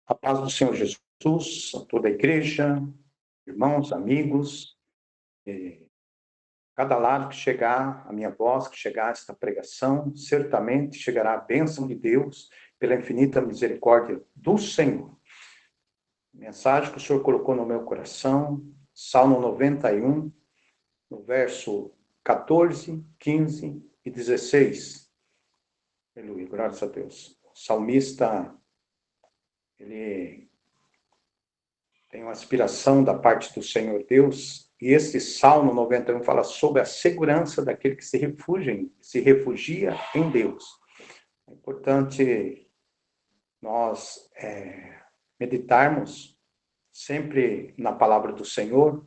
A paz do Senhor Jesus, a toda a igreja, irmãos, amigos, cada lado que chegar a minha voz, que chegar esta pregação, certamente chegará a bênção de Deus pela infinita misericórdia do Senhor. Mensagem que o Senhor colocou no meu coração, Salmo 91, no verso 14, 15 e 16. Aleluia, graças a Deus. O salmista, ele tem uma aspiração da parte do Senhor Deus, e esse Salmo 91 fala sobre a segurança daquele que se refugia em Deus. É importante nós meditarmos sempre na palavra do Senhor,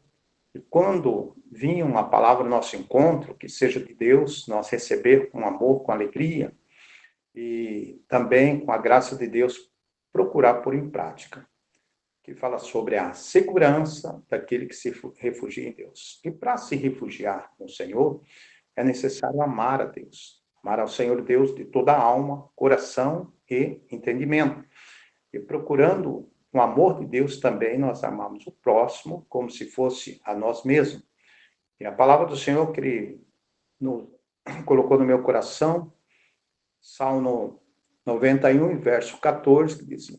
e quando vinha uma palavra no nosso encontro, que seja de Deus, nós receber com amor, com alegria, e também com a graça de Deus, procurar pôr em prática. Que fala sobre a segurança daquele que se refugia em Deus. E para se refugiar no Senhor, é necessário amar a Deus. Amar ao Senhor Deus de toda a alma, coração e entendimento. E procurando o amor de Deus também, nós amamos o próximo como se fosse a nós mesmos. E a palavra do Senhor que Ele colocou no meu coração, Salmo 91, verso 14, que diz: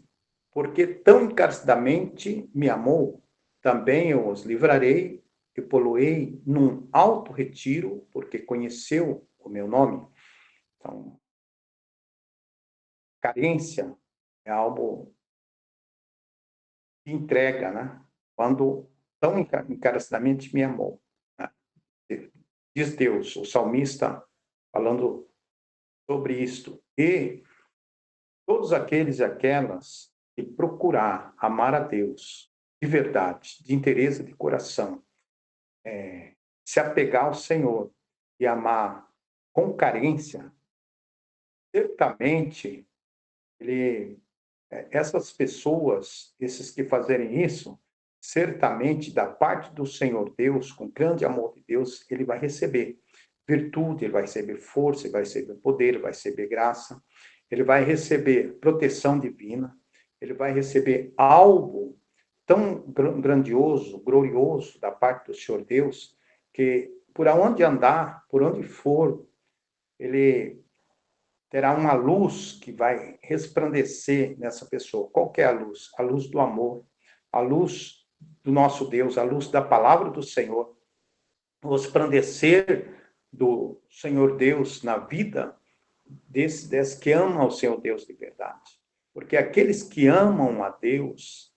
porque tão encarecidamente me amou, também eu os livrarei e poloei num alto retiro, porque conheceu o meu nome. Então, carência é algo que entrega, né? Quando tão encarecidamente me amou. Né? Diz Deus, o salmista, falando sobre isto. E todos aqueles e aquelas que procurar amar a Deus de verdade, de interesse de coração, se apegar ao Senhor e amar com carência, certamente essas pessoas, esses que fazerem isso, certamente da parte do Senhor Deus, com grande amor de Deus, ele vai receber virtude, ele vai receber força, ele vai receber poder, ele vai receber graça, ele vai receber proteção divina, ele vai receber algo tão grandioso, glorioso da parte do Senhor Deus, que por onde andar, por onde for, ele terá uma luz que vai resplandecer nessa pessoa. Qual que é a luz? A luz do amor, a luz do nosso Deus, a luz da palavra do Senhor, o resplandecer do Senhor Deus na vida desses que amam ao Senhor Deus de verdade. Porque aqueles que amam a Deus,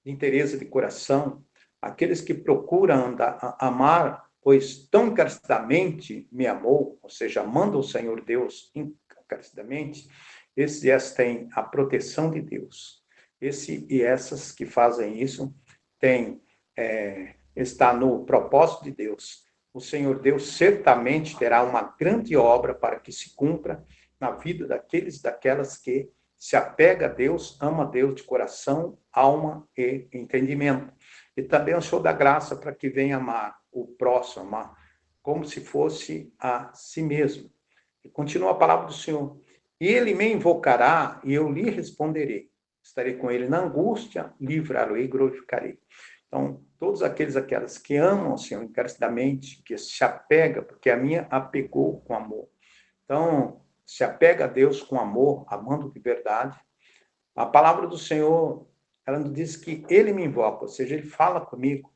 de interesse de coração, aqueles que procuram amar, pois tão encarecidamente me amou, ou seja, amando o Senhor Deus encarecidamente, esses têm a proteção de Deus. Esse e essas que fazem isso está no propósito de Deus. O Senhor Deus certamente terá uma grande obra para que se cumpra na vida daqueles e daquelas que se apega a Deus, ama a Deus de coração, alma e entendimento. E também o Senhor dá graça para que venha amar o próximo, amar como se fosse a si mesmo. E continua a palavra do Senhor. E ele me invocará e eu lhe responderei. Estarei com ele na angústia, livrá-lo-ei e glorificarei. Então, todos aquelas que amam o Senhor encarecidamente, que se apega, porque a minha apegou com amor. Então, se apega a Deus com amor, amando de verdade. A palavra do Senhor, ela nos diz que ele me invoca, ou seja, ele fala comigo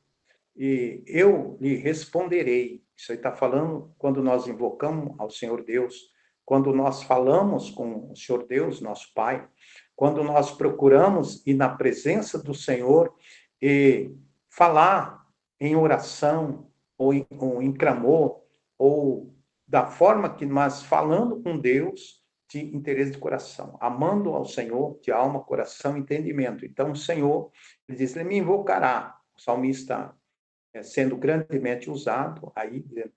e eu lhe responderei. Isso aí está falando quando nós invocamos ao Senhor Deus, quando nós falamos com o Senhor Deus, nosso Pai, quando nós procuramos ir na presença do Senhor e falar em oração, ou em clamor, ou da forma que nós falando com Deus de interesse de coração, amando ao Senhor de alma, coração e entendimento. Então, o Senhor, ele diz, ele me invocará. O salmista sendo grandemente usado, aí, dizendo,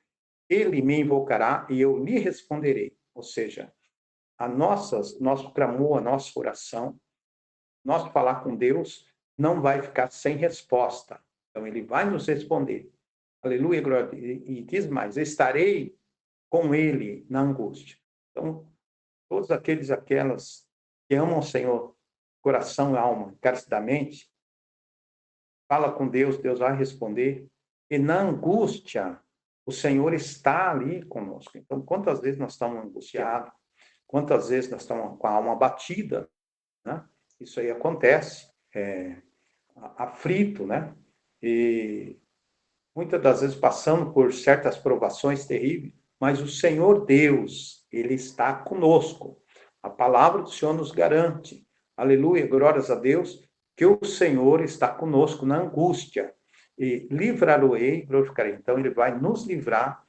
ele me invocará e eu lhe responderei. Ou seja, nosso clamor, a nossa oração, nosso falar com Deus, não vai ficar sem resposta. Então, ele vai nos responder. Aleluia, glória. E diz mais, estarei com ele na angústia. Então, todos aqueles e aquelas que amam o Senhor coração e alma, encarecidamente, fala com Deus, Deus vai responder. E na angústia, o Senhor está ali conosco. Então, quantas vezes nós estamos angustiados? Quantas vezes nós estamos com a alma abatida? Né? Isso aí acontece. Aflito, né? E muitas das vezes passando por certas provações terríveis, mas o Senhor Deus, Ele está conosco. A palavra do Senhor nos garante. Aleluia, glórias a Deus, que o Senhor está conosco na angústia. E livrar-o-ei, glorificarei. Então, Ele vai nos livrar.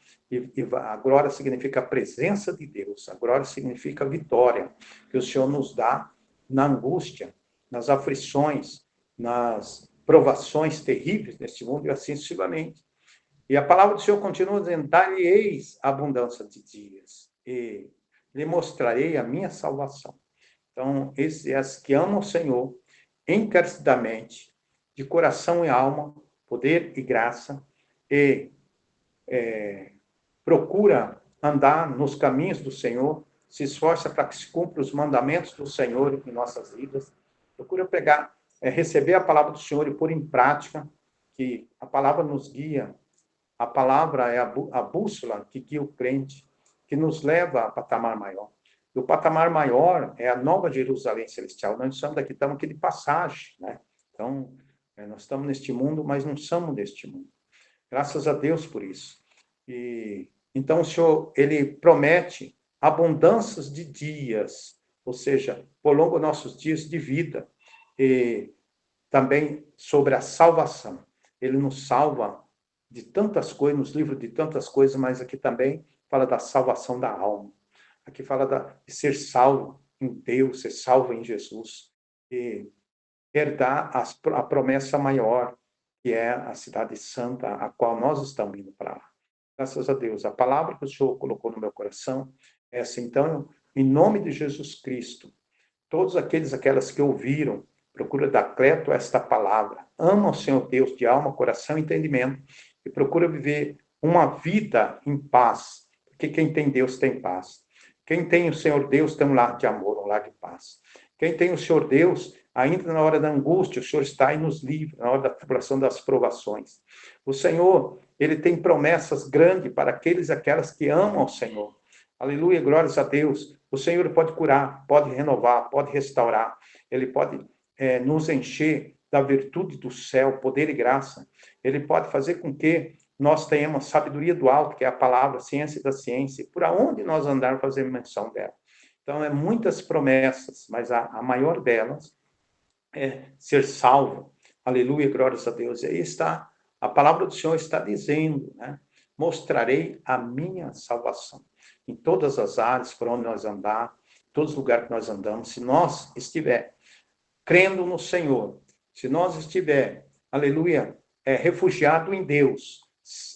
A glória significa a presença de Deus. A glória significa a vitória que o Senhor nos dá na angústia, nas aflições, nas provações terríveis neste mundo e assim sucessivamente. E a palavra do Senhor continua dizendo: dar-lhe-eis abundância de dias e lhe mostrarei a minha salvação. Então, esses que amam o Senhor encarecidamente, de coração e alma, poder e graça, e procura andar nos caminhos do Senhor, se esforça para que se cumpra os mandamentos do Senhor em nossas vidas, procura receber a palavra do Senhor e pôr em prática, que a palavra nos guia, a palavra é a bússola que guia o crente, que nos leva a patamar maior. E o patamar maior é a nova Jerusalém celestial. Nós estamos aqui de passagem, né? Então, nós estamos neste mundo, mas não somos deste mundo. Graças a Deus por isso. E então o Senhor, Ele promete abundâncias de dias, ou seja, prolonga nossos dias de vida. E também sobre a salvação. Ele nos salva de tantas coisas, nos livra de tantas coisas, mas aqui também fala da salvação da alma. Aqui fala de ser salvo em Deus, ser salvo em Jesus. E herdar a promessa maior, que é a cidade santa, a qual nós estamos indo para lá. Graças a Deus. A palavra que o Senhor colocou no meu coração é essa. Então, em nome de Jesus Cristo, todos aquelas que ouviram, procura dar crédito a esta palavra. Ama o Senhor Deus de alma, coração e entendimento e procura viver uma vida em paz, porque quem tem Deus tem paz. Quem tem o Senhor Deus tem um lar de amor, um lar de paz. Quem tem o Senhor Deus, ainda na hora da angústia, o Senhor está e nos livra, na hora da tribulação, das provações. O Senhor, Ele tem promessas grandes para aqueles e aquelas que amam o Senhor. Aleluia, glórias a Deus. O Senhor pode curar, pode renovar, pode restaurar. Ele pode nos encher da virtude do céu, poder e graça. Ele pode fazer com que nós tenhamos sabedoria do alto, que é a palavra, ciência da ciência, por aonde nós andarmos fazer menção dela. Então, muitas promessas, mas a maior delas é ser salvo. Aleluia, glórias a Deus. E aí está, a palavra do Senhor está dizendo, né? Mostrarei a minha salvação. Em todas as áreas por onde nós andar, todos os lugares que nós andamos, se nós estiver crendo no Senhor, se nós estiver, aleluia, refugiado em Deus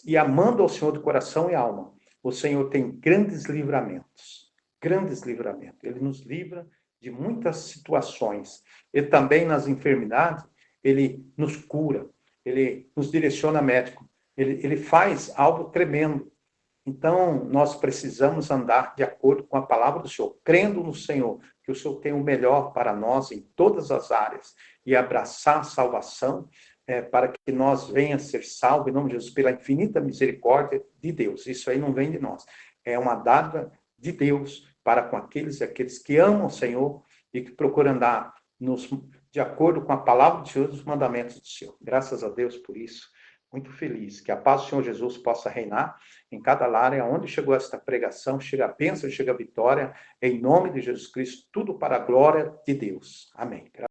e amando ao Senhor de coração e alma, o Senhor tem grandes livramentos. Grandes livramentos. Ele nos livra de muitas situações. E também nas enfermidades, Ele nos cura. Ele nos direciona médico. Ele faz algo tremendo. Então, nós precisamos andar de acordo com a palavra do Senhor, crendo no Senhor, que o Senhor tem o melhor para nós em todas as áreas, e abraçar a salvação para que nós venhamos ser salvos, em nome de Jesus, pela infinita misericórdia de Deus. Isso aí não vem de nós. É uma dádiva de Deus para com aqueles e aqueles que amam o Senhor e que procuram andar de acordo com a palavra de Deus e os mandamentos do Senhor. Graças a Deus por isso. Muito feliz. Que a paz do Senhor Jesus possa reinar em cada lar, aonde chegou esta pregação, chega a bênção, chega a vitória, em nome de Jesus Cristo, tudo para a glória de Deus. Amém.